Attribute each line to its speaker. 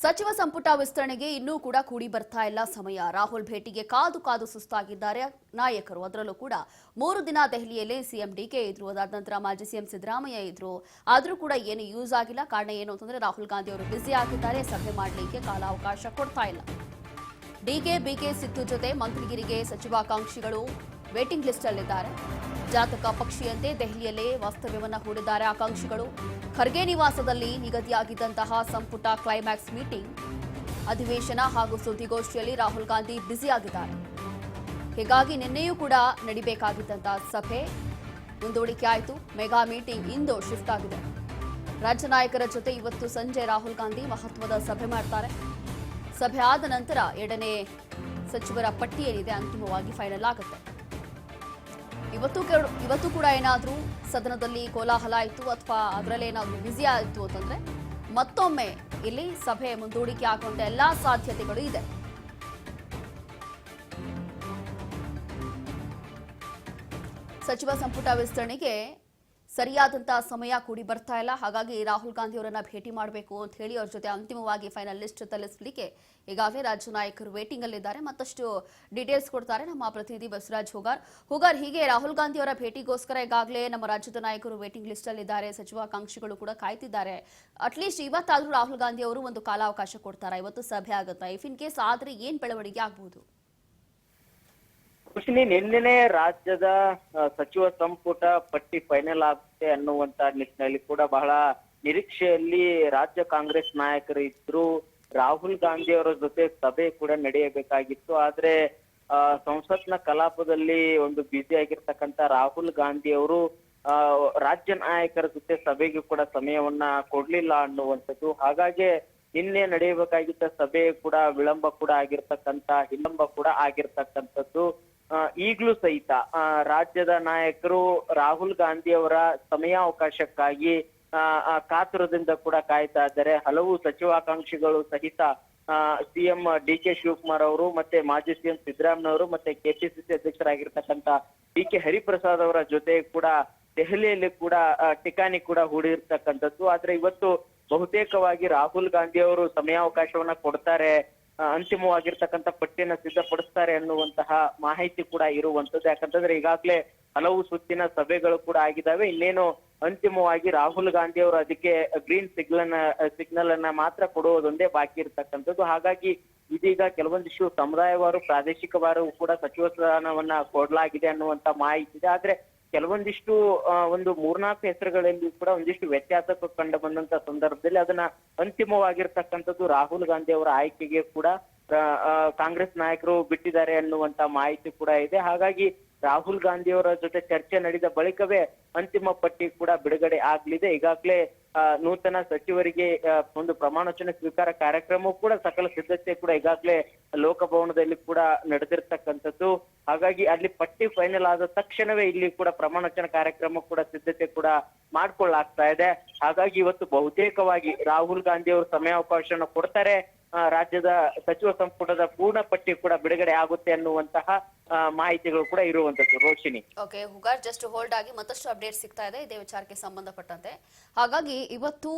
Speaker 1: ಸಚಿವ ಸಂಪುಟ ವಿಸ್ತರಣೆಗೆ ಇನ್ನೂ ಕೂಡ ಕೂಡಿ ಬರ್ತಾ ಇಲ್ಲ ಸಮಯ. ರಾಹುಲ್ ಭೇಟಿಗೆ ಕಾದು ಕಾದು ಸುಸ್ತಾಗಿದ್ದಾರೆ ನಾಯಕರು. ಅದರಲ್ಲೂ ಕೂಡ 3 ದಿನ ದೆಹಲಿಯಲ್ಲಿ ಸಿಎಂ ಡಿಕೆ ಇದ್ರು, ಅದಾದ ನಂತರ ಮಾಜಿ ಸಿಎಂ ಸಿದ್ದರಾಮಯ್ಯ ಇದ್ರು. ಆದರೂ ಕೂಡ ಏನು ಯೂಸ್ ಆಗಿಲ್ಲ. ಕಾರಣ ಏನು ಅಂತಂದ್ರೆ ರಾಹುಲ್ ಗಾಂಧಿ ಅವರು ಬ್ಯುಸಿ ಆಗಿದ್ದಾರೆ, ಸಭೆ ಮಾಡಲಿಕ್ಕೆ ಕಾಲಾವಕಾಶ ಕೊಡ್ತಾ ಇಲ್ಲ. ಡಿಕೆ ಬಿಕೆ ಸಿದ್ದು ಜೊತೆ ಮಂತ್ರಿಗಿರಿಗೆ ಸಚಿವಾಕಾಂಕ್ಷಿಗಳು ವೇಟಿಂಗ್ ಲಿಸ್ಟ್ ಅಲ್ಲಿದ್ದಾರೆ. ಜಾತಕ ಪಕ್ಷಿಯಂತೆ ದೆಹಲಿಯಲ್ಲೇ ವಾಸ್ತವ್ಯವನ್ನ ಹೂಡಿದ್ದಾರೆ ಆಕಾಂಕ್ಷಿಗಳು. ಖರ್ಗೆ ನಿವಾಸದಲ್ಲಿ ನಿಗದಿಯಾಗಿದ್ದಂತಹ ಸಂಪುಟ ಕ್ಲೈಮ್ಯಾಕ್ಸ್ ಮೀಟಿಂಗ್, ಅಧಿವೇಶನ ಹಾಗೂ ಸುದ್ದಿಗೋಷ್ಠಿಯಲ್ಲಿ ರಾಹುಲ್ ಗಾಂಧಿ ಬ್ಯುಸಿಯಾಗಿದ್ದಾರೆ. ಹೀಗಾಗಿ ನಿನ್ನೆಯೂ ಕೂಡ ನಡಿಬೇಕಾಗಿದ್ದಂತಹ ಸಭೆ ಮುಂದೂಡಿಕೆ ಆಯಿತು. ಮೆಗಾ ಮೀಟಿಂಗ್ ಇಂದು ಶಿಫ್ಟ್ ಆಗಿದೆ. ರಾಜ್ಯ ನಾಯಕರ ಜೊತೆ ಇವತ್ತು ಸಂಜೆ ರಾಹುಲ್ ಗಾಂಧಿ ಮಹತ್ವದ ಸಭೆ ಮಾಡ್ತಾರೆ. ಸಭೆ ಆದ ನಂತರ 2ನೇ ಸಚಿವರ ಪಟ್ಟಿ ಏನಿದೆ ಅಂತಿಮವಾಗಿ ಫೈನಲ್ ಆಗುತ್ತೆ. ಇವತ್ತು ಕೂಡ ಏನಾದರೂ ಸದನದಲ್ಲಿ ಕೋಲಾಹಲ ಆಯಿತು ಅಥವಾ ಅದರಲ್ಲೇ ಏನಾದರೂ ಬ್ಯುಸಿ ಆಯಿತು ಅಂತಂದ್ರೆ ಮತ್ತೊಮ್ಮೆ ಇಲ್ಲಿ ಸಭೆ ಮುಂದೂಡಿಕೆ ಆಗುವಂತ ಎಲ್ಲಾ ಸಾಧ್ಯತೆಗಳು ಇದೆ. ಸಚಿವ ಸಂಪುಟ ವಿಸ್ತರಣೆಗೆ ಸರಿಯಾದಂತಹ ಸಮಯ ಕೂಡಿ ಬರ್ತಾ ಇಲ್ಲ. ಹಾಗಾಗಿ ರಾಹುಲ್ ಗಾಂಧಿ ಅವರನ್ನ ಭೇಟಿ ಮಾಡಬೇಕು ಅಂತ ಹೇಳಿ ಅವ್ರ ಜೊತೆ ಅಂತಿಮವಾಗಿ ಫೈನಲ್ ಲಿಸ್ಟ್ ತಲುಪಿಸಲಿಕ್ಕೆ ಈಗಾಗಲೇ ರಾಜ್ಯ ನಾಯಕರು ವೇಟಿಂಗ್ ಅಲ್ಲಿದ್ದಾರೆ. ಮತ್ತಷ್ಟು ಡೀಟೇಲ್ಸ್ ಕೊಡ್ತಾರೆ ನಮ್ಮ ಪ್ರತಿನಿಧಿ ಬಸವರಾಜ್ ಹುಗಾರ್. ಹೀಗೆ ರಾಹುಲ್ ಗಾಂಧಿ ಅವರ ಭೇಟಿಗೋಸ್ಕರ ಈಗಾಗಲೇ ನಮ್ಮ ರಾಜ್ಯದ ನಾಯಕರು ವೇಟಿಂಗ್ ಲಿಸ್ಟ್ ಅಲ್ಲಿದ್ದಾರೆ, ಸಚಿವಾಕಾಂಕ್ಷಿಗಳು ಕೂಡ ಕಾಯ್ತಿದ್ದಾರೆ. ಅಟ್ಲೀಸ್ಟ್ ಇವತ್ತಾದ್ರೂ ರಾಹುಲ್ ಗಾಂಧಿ ಅವರು ಒಂದು ಕಾಲಾವಕಾಶ ಕೊಡ್ತಾರಾ? ಇವತ್ತು ಸಭೆ ಆಗುತ್ತಾ? ಇಫ್ ಇನ್ ಕೇಸ್ ಆದ್ರೆ ಏನ್ ಬೆಳವಣಿಗೆ ಆಗ್ಬಹುದು?
Speaker 2: ನಿನ್ನೆ ರಾಜ್ಯದ ಸಚಿವ ಸಂಪುಟ ಪಟ್ಟಿ ಫೈನಲ್ ಆಗುತ್ತೆ ಅನ್ನುವಂತ ನಿಟ್ಟಿನಲ್ಲಿ ಕೂಡ ಬಹಳ ನಿರೀಕ್ಷೆಯಲ್ಲಿ ರಾಜ್ಯ ಕಾಂಗ್ರೆಸ್ ನಾಯಕರು ಇದ್ರು. ರಾಹುಲ್ ಗಾಂಧಿ ಅವರ ಜೊತೆ ಸಭೆ ಕೂಡ ನಡೆಯಬೇಕಾಗಿತ್ತು. ಆದ್ರೆ ಸಂಸತ್ನ ಕಲಾಪದಲ್ಲಿ ಒಂದು ಬ್ಯುಸಿ ಆಗಿರ್ತಕ್ಕಂಥ ರಾಹುಲ್ ಗಾಂಧಿ ಅವರು ರಾಜ್ಯ ನಾಯಕರ ಜೊತೆ ಸಭೆಗೆ ಕೂಡ ಸಮಯವನ್ನ ಕೊಡ್ಲಿಲ್ಲ ಅನ್ನುವಂಥದ್ದು. ಹಾಗಾಗಿ ನಿನ್ನೆ ನಡೆಯಬೇಕಾಗಿದ್ದ ಸಭೆ ಕೂಡ ವಿಳಂಬ ಕೂಡ ಆಗಿರ್ತಕ್ಕಂಥದ್ದು. ಈಗಲೂ ಸಹಿತ ರಾಜ್ಯದ ನಾಯಕರು ರಾಹುಲ್ ಗಾಂಧಿ ಅವರ ಸಮಯಾವಕಾಶಕ್ಕಾಗಿ ಕಾತುರದಿಂದ ಕೂಡ ಕಾಯ್ತಾ ಇದ್ದಾರೆ. ಹಲವು ಸಚಿವಾಕಾಂಕ್ಷಿಗಳು ಸಹಿತ ಸಿಎಂ ಡಿಕೆ ಶಿವಕುಮಾರ್ ಅವರು ಮತ್ತೆ ಮಾಜಿ ಸಿಎಂ ಸಿದ್ದರಾಮಯ್ಯ ಅವರು ಮತ್ತೆ ಕೆಪಿಸಿಸಿ ಅಧ್ಯಕ್ಷರಾಗಿರ್ತಕ್ಕಂಥ ಡಿಕೆ ಹರಿಪ್ರಸಾದ್ ಅವರ ಜೊತೆ ಕೂಡ ದೆಹಲಿಯಲ್ಲಿ ಕೂಡ ಠಿಕಾಣಿ ಕೂಡ ಹೂಡಿರ್ತಕ್ಕಂಥದ್ದು. ಆದ್ರೆ ಇವತ್ತು ಬಹುತೇಕವಾಗಿ ರಾಹುಲ್ ಗಾಂಧಿ ಅವರು ಸಮಯಾವಕಾಶವನ್ನ ಕೊಡ್ತಾರೆ, ಅಂತಿಮವಾಗಿರ್ತಕ್ಕಂಥ ಪಟ್ಟಿಯನ್ನ ಸಿದ್ಧಪಡಿಸ್ತಾರೆ ಅನ್ನುವಂತಹ ಮಾಹಿತಿ ಕೂಡ ಇರುವಂತದ್ದು. ಯಾಕಂತಂದ್ರೆ ಈಗಾಗಲೇ ಹಲವು ಸುತ್ತಿನ ಸಭೆಗಳು ಕೂಡ ಆಗಿದ್ದಾವೆ. ಇನ್ನೇನು ಅಂತಿಮವಾಗಿ ರಾಹುಲ್ ಗಾಂಧಿ ಅವರು ಅದಕ್ಕೆ ಗ್ರೀನ್ ಸಿಗ್ನಲ್ ಅನ್ನ ಮಾತ್ರ ಕೊಡುವುದೊಂದೇ ಬಾಕಿ ಇರ್ತಕ್ಕಂಥದ್ದು. ಹಾಗಾಗಿ ಇದೀಗ ಕೆಲವೊಂದಿಷ್ಟು ಸಮುದಾಯವಾರು ಪ್ರಾದೇಶಿಕವಾರು ಕೂಡ ಸಚಿವ ಸ್ಥಾನವನ್ನ ಕೊಡಲಾಗಿದೆ ಅನ್ನುವಂತ ಮಾಹಿತಿ ಇದೆ. ಆದ್ರೆ ಕೆಲವೊಂದಿಷ್ಟು ಒಂದು 3-4 ಹೆಸರುಗಳಲ್ಲಿ ಕೂಡ ಒಂದಿಷ್ಟು ವ್ಯತ್ಯಾಸ ಕಂಡು ಬಂದಂತ ಸಂದರ್ಭದಲ್ಲಿ ಅದನ್ನ ಅಂತಿಮವಾಗಿರ್ತಕ್ಕಂಥದ್ದು ರಾಹುಲ್ ಗಾಂಧಿ ಅವರ ಆಯ್ಕೆಗೆ ಕೂಡ ಕಾಂಗ್ರೆಸ್ ನಾಯಕರು ಬಿಟ್ಟಿದ್ದಾರೆ ಅನ್ನುವಂತ ಮಾಹಿತಿ ಕೂಡ ಇದೆ. ಹಾಗಾಗಿ ರಾಹುಲ್ ಗಾಂಧಿ ಅವರ ಜೊತೆ ಚರ್ಚೆ ನಡೆದ ಬಳಿಕವೇ ಅಂತಿಮ ಪಟ್ಟಿ ಕೂಡ ಬಿಡುಗಡೆ ಆಗ್ಲಿದೆ. ಈಗಾಗಲೇ ನೂತನ ಸಚಿವರಿಗೆ ಒಂದು ಪ್ರಮಾಣವಚನ ಸ್ವೀಕಾರ ಕಾರ್ಯಕ್ರಮ ಕೂಡ ಸಕಲ ಸಿದ್ಧತೆ ಕೂಡ ಈಗಾಗಲೇ ಲೋಕಭವನದಲ್ಲಿ ಕೂಡ ನಡೆದಿರ್ತಕ್ಕಂಥದ್ದು. ಹಾಗಾಗಿ ಅಲ್ಲಿ ಪಟ್ಟಿ ಫೈನಲ್ ಆದ ತಕ್ಷಣವೇ ಇಲ್ಲಿ ಕೂಡ ಪ್ರಮಾಣವಚನ ಕಾರ್ಯಕ್ರಮ ಕೂಡ ಸಿದ್ಧತೆ ಕೂಡ ಮಾಡ್ಕೊಳ್ಳಾಗ್ತಾ ಇದೆ. ಹಾಗಾಗಿ ಇವತ್ತು ಬಹುತೇಕವಾಗಿ ರಾಹುಲ್ ಗಾಂಧಿ ಅವರು ಸಮಯಾವಕಾಶವನ್ನು ಕೊಡ್ತಾರೆ, ರಾಜ್ಯದ ಸಚಿವ ಸಂಪುಟದ ಪೂರ್ಣ ಪಟ್ಟಿ ಕೂಡ ಬಿಡುಗಡೆ ಆಗುತ್ತೆ ಅನ್ನುವಂತಹ ಮಾಹಿತಿಗಳು ಕೂಡ ಇರುವಂತದ್ದು. Roshini,
Speaker 1: okay Hugar, just hold ಆಗಿ ಮತ್ತಷ್ಟು ಅಪ್ಡೇಟ್ ಸಿಗ್ತಾ ಇದೆ ಇದೇ ವಿಚಾರಕ್ಕೆ ಸಂಬಂಧಪಟ್ಟಂತೆ. ಹಾಗಾಗಿ ಇವತ್ತು